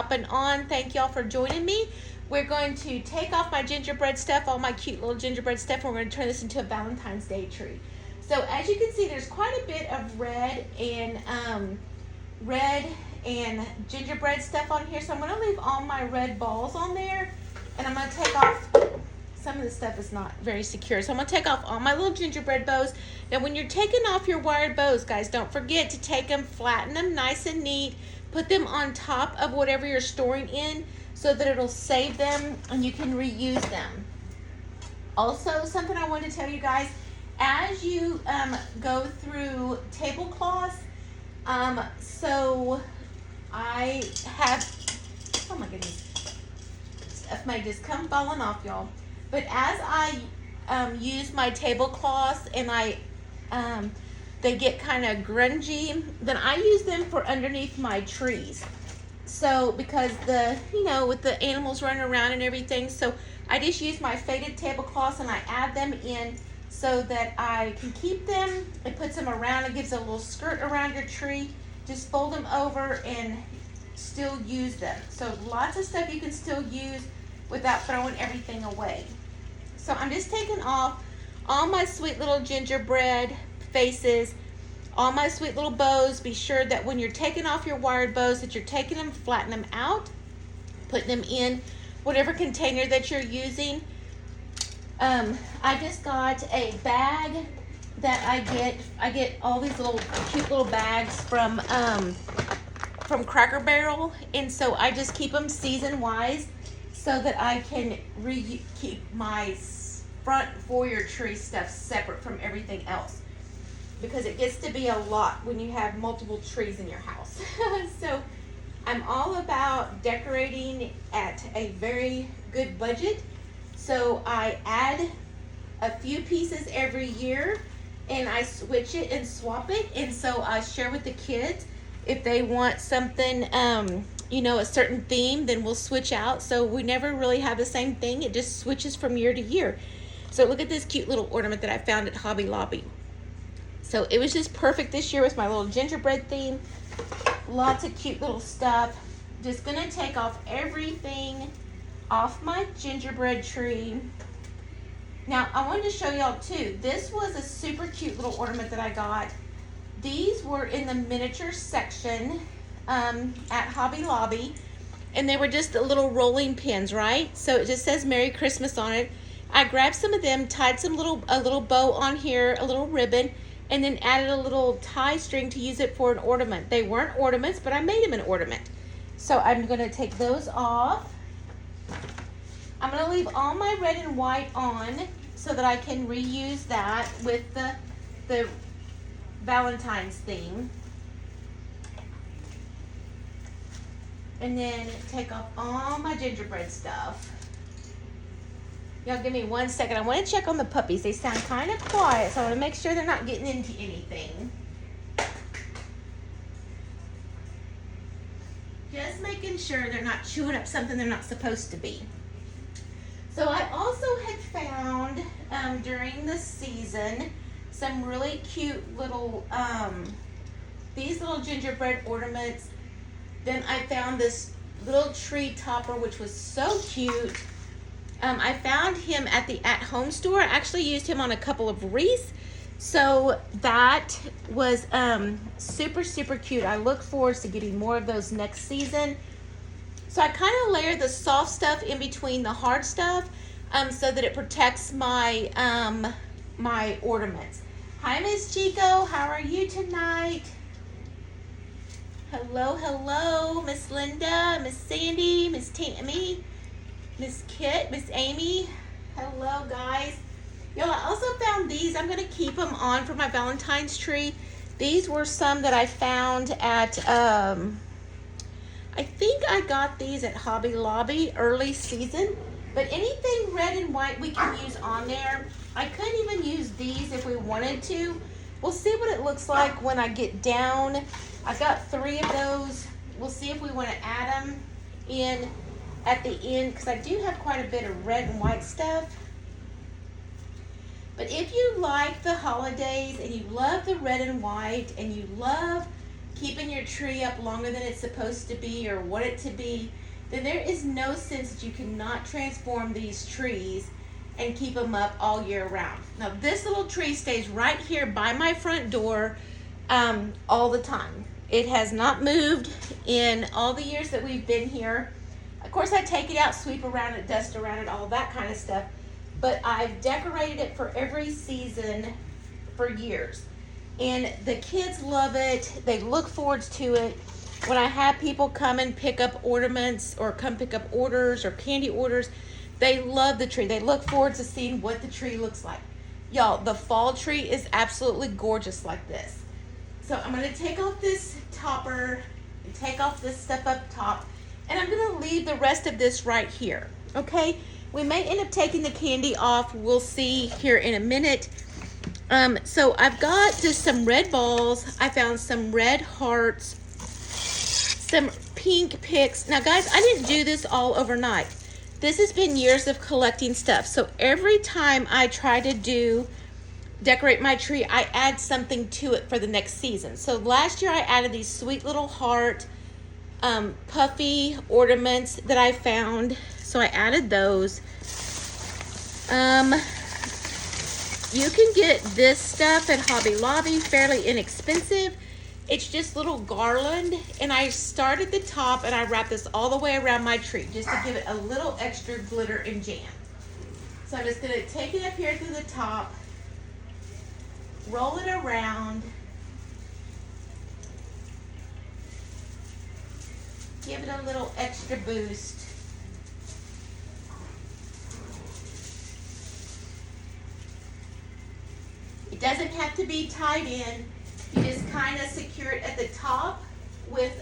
Hopping on. Thank y'all for joining me. We're going to take off my gingerbread stuff, all my cute little gingerbread stuff, and we're going to turn this into a Valentine's Day tree. So as you can see, there's quite a bit of red and gingerbread stuff on here. So I'm going to leave all my red balls on there, and I'm going to take off. Some of the stuff is not very secure, so I'm going to take off all my little gingerbread bows. Now when you're taking off your wired bows, guys, don't forget to take them, flatten them nice and neat, put them on top of whatever you're storing in so that it'll save them and you can reuse them. Also, something I wanted to tell you guys, as you go through tablecloths, so I have, oh my goodness, stuff may just come falling off, y'all. But as I use my tablecloths and they get kind of grungy, then I use them for underneath my trees. So because with the animals running around and everything, so I just use my faded tablecloths and I add them in so that I can keep them. It puts them around, it gives a little skirt around your tree. Just fold them over and still use them. So lots of stuff you can still use without throwing everything away. So I'm just taking off all my sweet little gingerbread faces, all my sweet little bows. Be sure that when you're taking off your wired bows that you're taking them, flatten them out, putting them in whatever container that you're using. I just got a bag that I get all these little cute little bags from Cracker Barrel, and so I just keep them season wise so that I can keep my front foyer tree stuff separate from everything else, because it gets to be a lot when you have multiple trees in your house. So I'm all about decorating at a very good budget. So I add a few pieces every year and I switch it and swap it. And so I share with the kids if they want something, a certain theme, then we'll switch out. So we never really have the same thing. It just switches from year to year. So look at this cute little ornament that I found at Hobby Lobby. So it was just perfect this year with my little gingerbread theme. Lots of cute little stuff. Just gonna take off everything off my gingerbread tree. Now I wanted to show y'all too. This was a super cute little ornament that I got. These were in the miniature section at Hobby Lobby, and they were just the little rolling pins, right? So it just says Merry Christmas on it. I grabbed some of them, tied a little bow on here, a little ribbon, and then added a little tie string to use it for an ornament. They weren't ornaments, but I made them an ornament. So I'm going to take those off. I'm going to leave all my red and white on so that I can reuse that with the Valentine's theme. And then take off all my gingerbread stuff. Y'all give me 1 second. I want to check on the puppies. They sound kind of quiet, so I want to make sure they're not getting into anything. Just making sure they're not chewing up something they're not supposed to be. So I also had found during the season some really cute little, these little gingerbread ornaments. Then I found this little tree topper, which was so cute. I found him at the at-home store. I actually used him on a couple of wreaths. So that was super, super cute. I look forward to getting more of those next season. So I kind of layer the soft stuff in between the hard stuff so that it protects my, my ornaments. Hi, Miss Chico. How are you tonight? Hello, hello, Miss Linda, Miss Sandy, Miss Tammy, Miss Kit, Miss Amy. Hello, guys. Y'all, I also found these. I'm going to keep them on for my Valentine's tree. These were some that I found at, I think I got these at Hobby Lobby early season. But anything red and white we can use on there. I could even use these if we wanted to. We'll see what it looks like when I get down. I got 3 of those. We'll see if we want to add them in at the end, because I do have quite a bit of red and white stuff. But if you like the holidays and you love the red and white and you love keeping your tree up longer than it's supposed to be or want it to be, then there is no sense that you cannot transform these trees and keep them up all year round. Now this little tree stays right here by my front door all the time. It has not moved in all the years that we've been here. Of course I take it out, sweep around it, dust around it, all that kind of stuff, but I've decorated it for every season for years. And the kids love it. They look forward to it. When I have people come and pick up ornaments or come pick up orders or candy orders, they love the tree. They look forward to seeing what the tree looks like. Y'all, the fall tree is absolutely gorgeous like this. So I'm going to take off this topper and take off this stuff up top, and I'm going to leave the rest of this right here, okay? We may end up taking the candy off. We'll see here in a minute. So I've got just some red balls. I found some red hearts, some pink picks. Now guys, I didn't do this all overnight. This has been years of collecting stuff. So every time I try to decorate my tree, I add something to it for the next season. So last year I added these sweet little heart, puffy ornaments that I found. So I added those. You can get this stuff at Hobby Lobby, fairly inexpensive. It's just little garland, and I start at the top and I wrap this all the way around my tree just to give it a little extra glitter and jam. So I'm just gonna take it up here through the top, roll it around, give it a little extra boost. It doesn't have to be tied in. You just kind of secure it at the top with,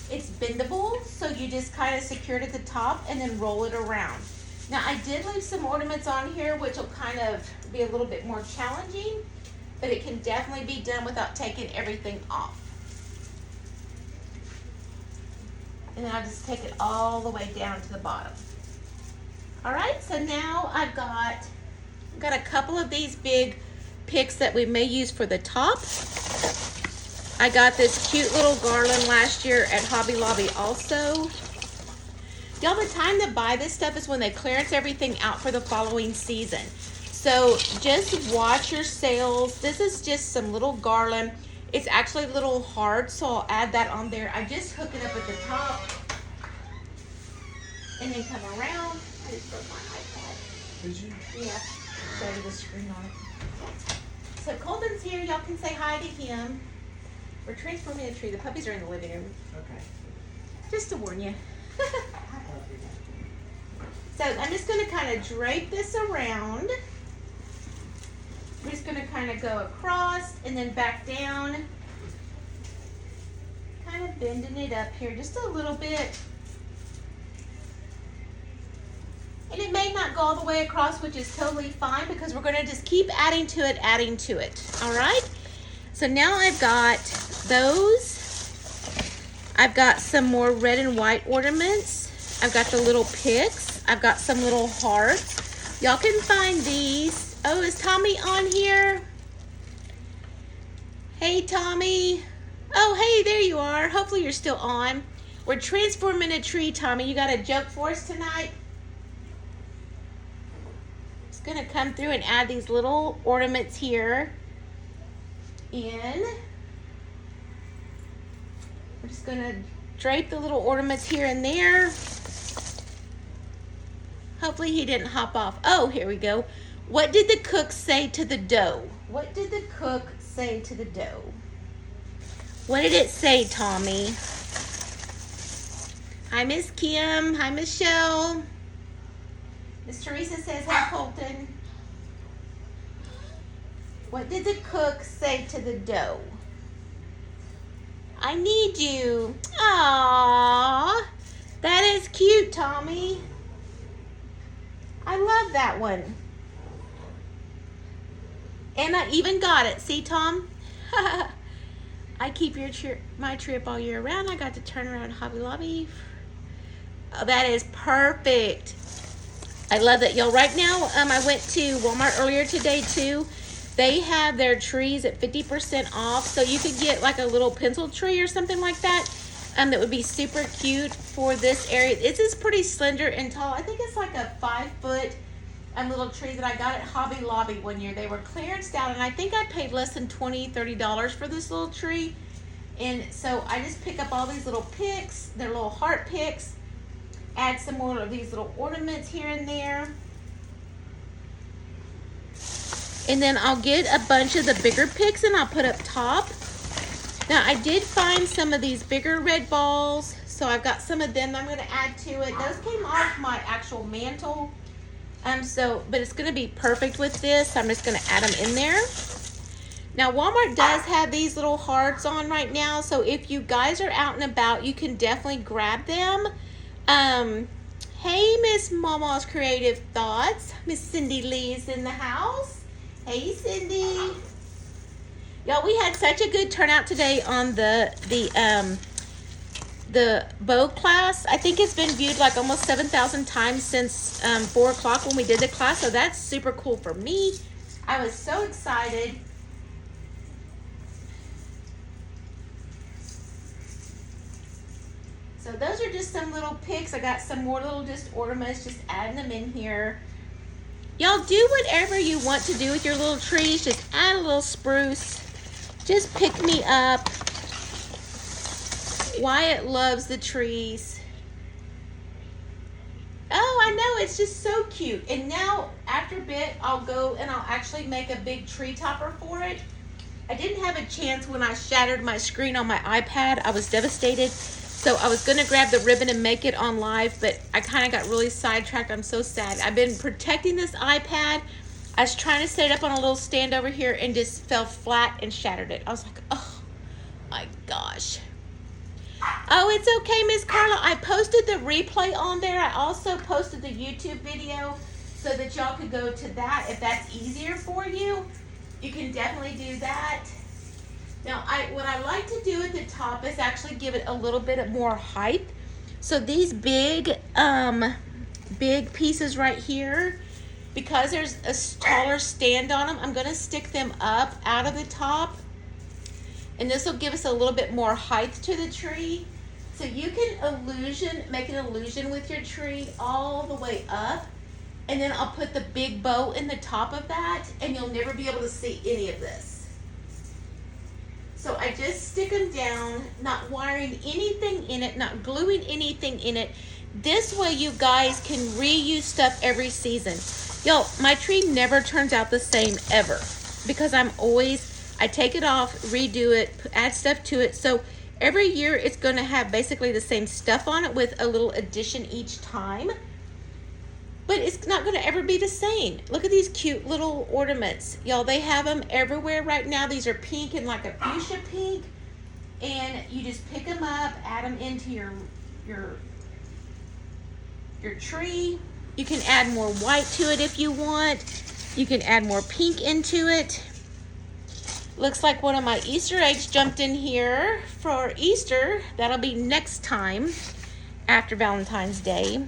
it's bendable, so you just kind of secure it at the top and then roll it around. Now I did leave some ornaments on here which will kind of be a little bit more challenging, but it can definitely be done without taking everything off. And then I'll just take it all the way down to the bottom. All right, so now I've got a couple of these big picks that we may use for the top. I got this cute little garland last year at Hobby Lobby also. Y'all, the time to buy this stuff is when they clearance everything out for the following season. So just watch your sales. This is just some little garland. It's actually little hearts, so I'll add that on there. I just hook it up at the top and then come around. I just broke my iPad. Did you? Yeah, show you the screen on it. So Colton's here. Y'all can say hi to him. We're transforming a tree. The puppies are in the living room. Okay. Just to warn you. So I'm just going to kind of drape this around. I'm just going to kind of go across and then back down. Kind of bending it up here just a little bit. And it may not go all the way across, which is totally fine because we're going to just keep adding to it. All right? So now I've got those. I've got some more red and white ornaments. I've got the little picks. I've got some little hearts. Y'all can find these. Oh, is Tommy on here? Hey, Tommy. Oh, hey, there you are. Hopefully you're still on. We're transforming a tree, Tommy. You got a joke for us tonight? Just gonna come through and add these little ornaments here in. We're just gonna drape the little ornaments here and there. Hopefully he didn't hop off. Oh, here we go. What did the cook say to the dough? What did the cook say to the dough? What did it say, Tommy? Hi, Miss Kim. Hi, Michelle. Miss Teresa says, hey, Colton. What did the cook say to the dough? I need you. Aww. That is cute, Tommy. I love that one. And I even got it. See, Tom? I keep my tree up all year round. I got to turn around Hobby Lobby. Oh, that is perfect. I love that, y'all. Right now, I went to Walmart earlier today, too. they have their trees at 50% off. So you could get like a little pencil tree or something like that. That would be super cute for this area. This is pretty slender and tall. I think it's like a 5-foot little tree that I got at Hobby Lobby one year. They were clearanced out, and I think I paid less than $20-30 for this little tree. And so I just pick up all these little picks, they're little heart picks, add some more of these little ornaments here and there. And then I'll get a bunch of the bigger picks and I'll put up top. Now I did find some of these bigger red balls, so I've got some of them I'm going to add to it. Those came off my actual mantle. But it's going to be perfect with this. I'm just going to add them in there. Now, Walmart does have these little hearts on right now, so if you guys are out and about, you can definitely grab them. Hey, Miss Mama's Creative Thoughts. Miss Cindy Lee is in the house. Hey, Cindy. Y'all, we had such a good turnout today on the bow class. I think it's been viewed like almost 7,000 times since 4 o'clock when we did the class, so that's super cool for me. I was so excited. So those are just some little picks. I got some more little just ornaments, just adding them in here. Y'all do whatever you want to do with your little trees. Just add a little spruce. Just pick me up. Wyatt loves the trees. Oh, I know, it's just so cute. And now, after a bit, I'll go and I'll actually make a big tree topper for it. I didn't have a chance when I shattered my screen on my iPad. I was devastated. So I was going to grab the ribbon and make it on live, but I kind of got really sidetracked. I'm so sad. I've been protecting this iPad. I was trying to set it up on a little stand over here and just fell flat and shattered it. I was like, oh my gosh. Oh, it's okay, Miss Carla. I posted the replay on there. I also posted the YouTube video so that y'all could go to that. If that's easier for you, you can definitely do that. Now, what I like to do at the top is actually give it a little bit of more height. So these big pieces right here, because there's a taller stand on them, I'm going to stick them up out of the top. And this will give us a little bit more height to the tree. So you can make an illusion with your tree all the way up. And then I'll put the big bow in the top of that, and you'll never be able to see any of this. So I just stick them down, not wiring anything in it, not gluing anything in it. This way you guys can reuse stuff every season. Y'all, my tree never turns out the same ever because I take it off, redo it, add stuff to it. So every year it's going to have basically the same stuff on it with a little addition each time. But it's not going to ever be the same. Look at these cute little ornaments. Y'all, they have them everywhere right now. These are pink and like a fuchsia pink. And you just pick them up, add them into your tree. You can add more white to it if you want. You can add more pink into it. Looks like one of my Easter eggs jumped in here for Easter. That'll be next time after Valentine's Day.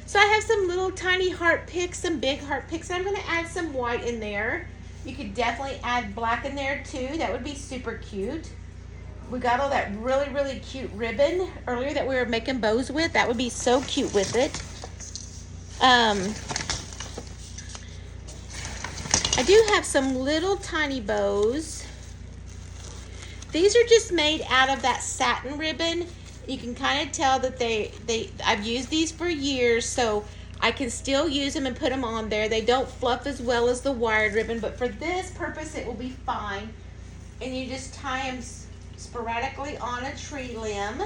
So I have some little tiny heart picks, some big heart picks. I'm going to add some white in there. You could definitely add black in there too. That would be super cute. We got all that really, really cute ribbon earlier that we were making bows with. That would be so cute with it. I do have some little tiny bows. These are just made out of that satin ribbon. You can kind of tell that I've used these for years, so I can still use them and put them on there. They don't fluff as well as the wired ribbon, but for this purpose, it will be fine. And you just tie them sporadically on a tree limb,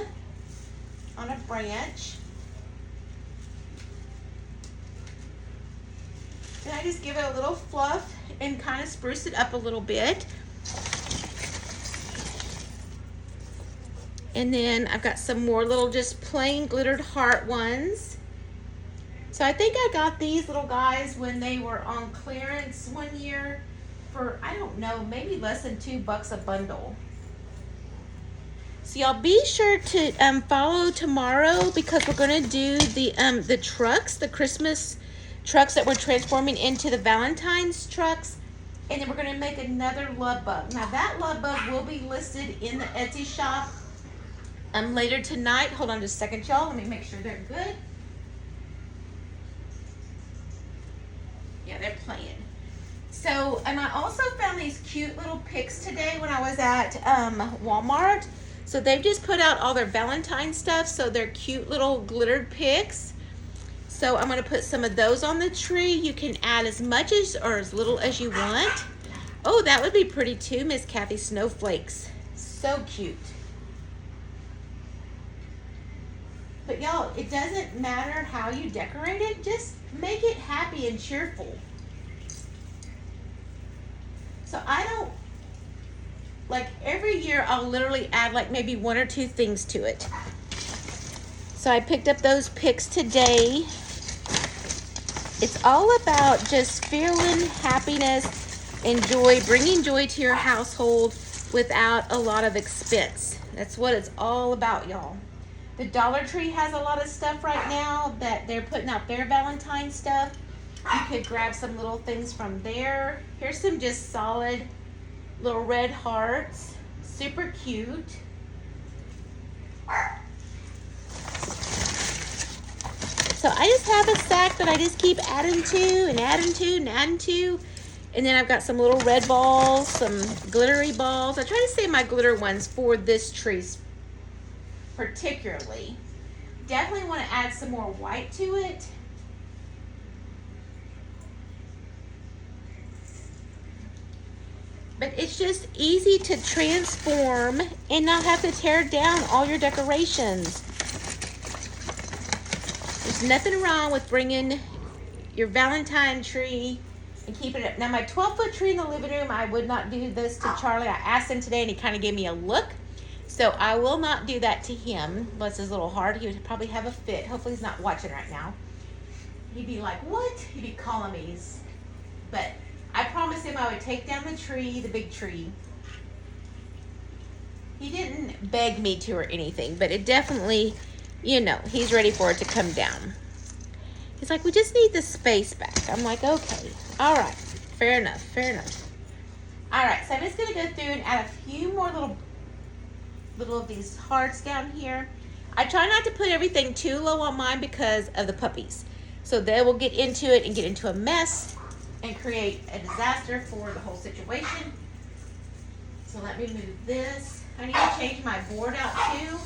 on a branch. And I just give it a little fluff and kind of spruce it up a little bit. And then I've got some more little just plain glittered heart ones. So I think I got these little guys when they were on clearance one year for, I don't know, maybe less than $2 a bundle. So y'all be sure to follow tomorrow because we're gonna do the trucks, the Christmas trucks that we're transforming into the Valentine's trucks. And then we're going to make another love bug. Now that love bug will be listed in the Etsy shop later tonight. Hold on just a second, y'all. Let me make sure they're good. Yeah, they're playing. So, and I also found these cute little picks today when I was at Walmart. So they've just put out all their Valentine stuff. So they're cute little glittered picks. So I'm going to put some of those on the tree. You can add as much as or as little as you want. Oh, that would be pretty too, Miss Kathy Snowflakes. So cute. But y'all, it doesn't matter how you decorate it. Just make it happy and cheerful. So I don't, like every year I'll literally add like maybe 1 or 2 things to it. So I picked up those picks today. It's all about just feeling happiness and joy, bringing joy to your household without a lot of expense. That's what it's all about, y'all. The Dollar Tree has a lot of stuff right now that they're putting out their Valentine stuff. You could grab some little things from there. Here's some just solid little red hearts. Super cute. So I just have a stack that I just keep adding to and adding to and adding to. And then I've got some little red balls, some glittery balls. I try to save my glitter ones for this tree particularly. Definitely want to add some more white to it. But it's just easy to transform and not have to tear down all your decorations. There's nothing wrong with bringing your Valentine tree and keeping it. Now my 12-foot tree in the living room, I would not do this to Charlie. I asked him today and he kind of gave me a look. So I will not do that to him. Bless his little heart. He would probably have a fit. Hopefully he's not watching right now. He'd be like, what? He'd be calling me. But I promised him I would take down the tree, the big tree. He didn't beg me to or anything, but it definitely, you know, he's ready for it to come down. He's like, we just need the space back. I'm like, okay, all right, fair enough, fair enough. All right, so I'm just gonna go through and add a few more little of these hearts down here. I try not to put everything too low on mine because of the puppies. So they will get into it and get into a mess and create a disaster for the whole situation. So let me move this. I need to change my board out too.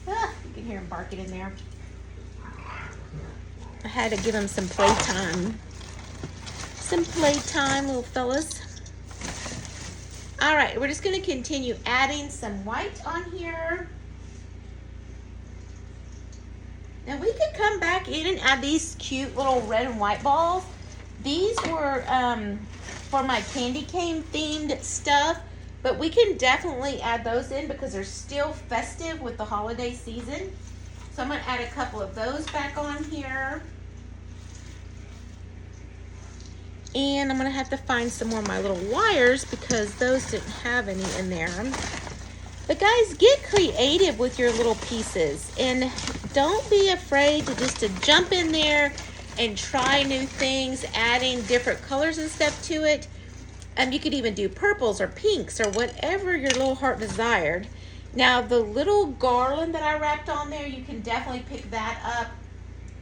You can hear him barking in there. I had to give him some playtime. Some playtime, little fellas. All right, we're just gonna continue adding some white on here. Now we could come back in and add these cute little red and white balls. These were for my candy cane themed stuff, but we can definitely add those in because they're still festive with the holiday season. So I'm gonna add a couple of those back on here. And I'm gonna have to find some more of my little wires because those didn't have any in there. But guys, get creative with your little pieces and don't be afraid to jump in there and try new things, adding different colors and stuff to it. You could even do purples or pinks or whatever your little heart desired. Now the little garland that I wrapped on there, you can definitely pick that up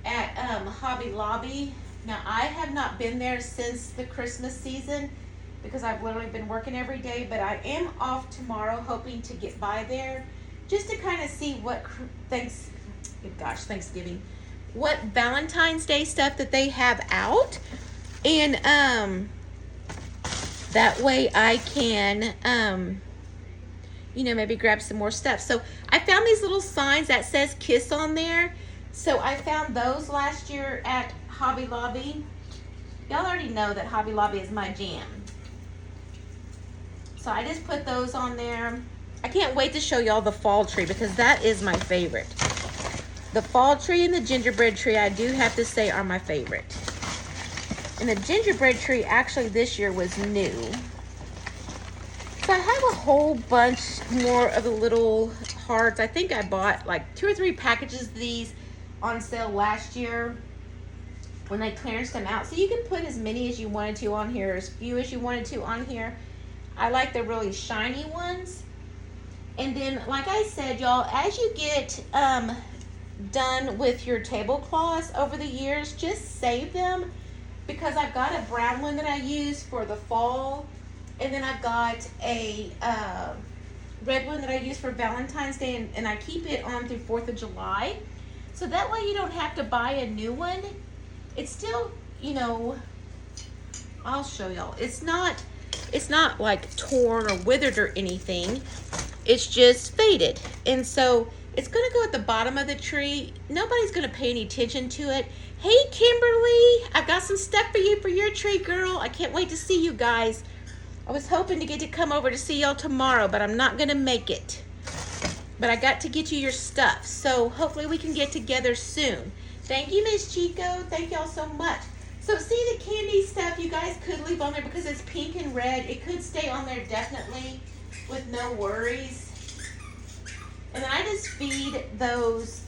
at Hobby Lobby. Now I have not been there since the Christmas season because I've literally been working every day, but I am off tomorrow hoping to get by there just to kind of see what Thanksgiving, what Valentine's Day stuff that they have out. And that way I can, you know, maybe grab some more stuff. So I found these little signs that says kiss on there. So I found those last year at Hobby Lobby. Y'all already know that Hobby Lobby is my jam. So I just put those on there. I can't wait to show y'all the fall tree because that is my favorite. The fall tree and the gingerbread tree, I do have to say, are my favorite. And the gingerbread tree actually this year was new. So I have a whole bunch more of the little hearts. I think I bought like 2 or 3 packages of these on sale last year. when they clearance them out. So you can put as many as you wanted to on here, as few as you wanted to on here. I like the really shiny ones. And then, like I said, y'all, as you get done with your tablecloths over the years, just save them, because I've got a brown one that I use for the fall, and then I've got a red one that I use for Valentine's Day, and I keep it on through 4th of July. So that way you don't have to buy a new one. It's still, you know, I'll show y'all. It's not like torn or withered or anything. It's just faded. And so it's gonna go at the bottom of the tree. Nobody's gonna pay any attention to it. Hey Kimberly, I got some stuff for you for your tree, girl. I can't wait to see you guys. I was hoping to get to come over to see y'all tomorrow, but I'm not gonna make it. But I got to get you your stuff. So hopefully we can get together soon. Thank you, Miss Chico. Thank y'all so much. So see the candy stuff you guys could leave on there because it's pink and red. It could stay on there definitely with no worries. And then I just feed those,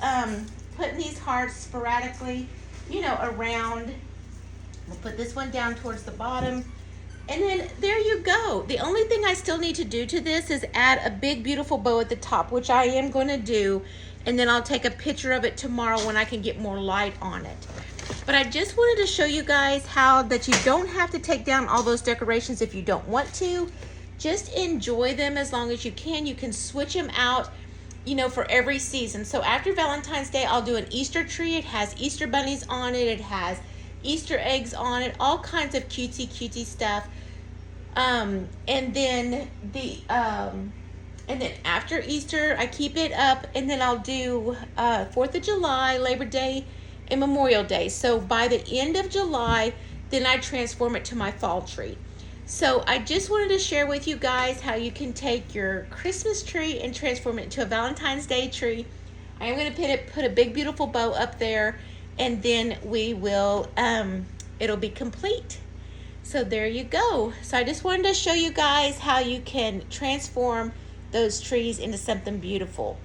putting these hearts sporadically, you know, around. We'll put this one down towards the bottom. And then there you go. The only thing I still need to do to this is add a big beautiful bow at the top, which I am going to do. And then I'll take a picture of it tomorrow when I can get more light on it. But I just wanted to show you guys how that you don't have to take down all those decorations if you don't want to. Just enjoy them as long as you can. You can switch them out, you know, for every season. So after Valentine's Day, I'll do an Easter tree. It has Easter bunnies on it. It has Easter eggs on it. All kinds of cutesy stuff. And then after Easter, I keep it up, and then I'll do 4th of July, Labor Day, and Memorial Day. So by the end of July, then I transform it to my fall tree. So I just wanted to share with you guys how you can take your Christmas tree and transform it into a Valentine's Day tree. I am going to put a big beautiful bow up there, and then we will, it'll be complete. So there you go. So I just wanted to show you guys how you can transform those trees into something beautiful.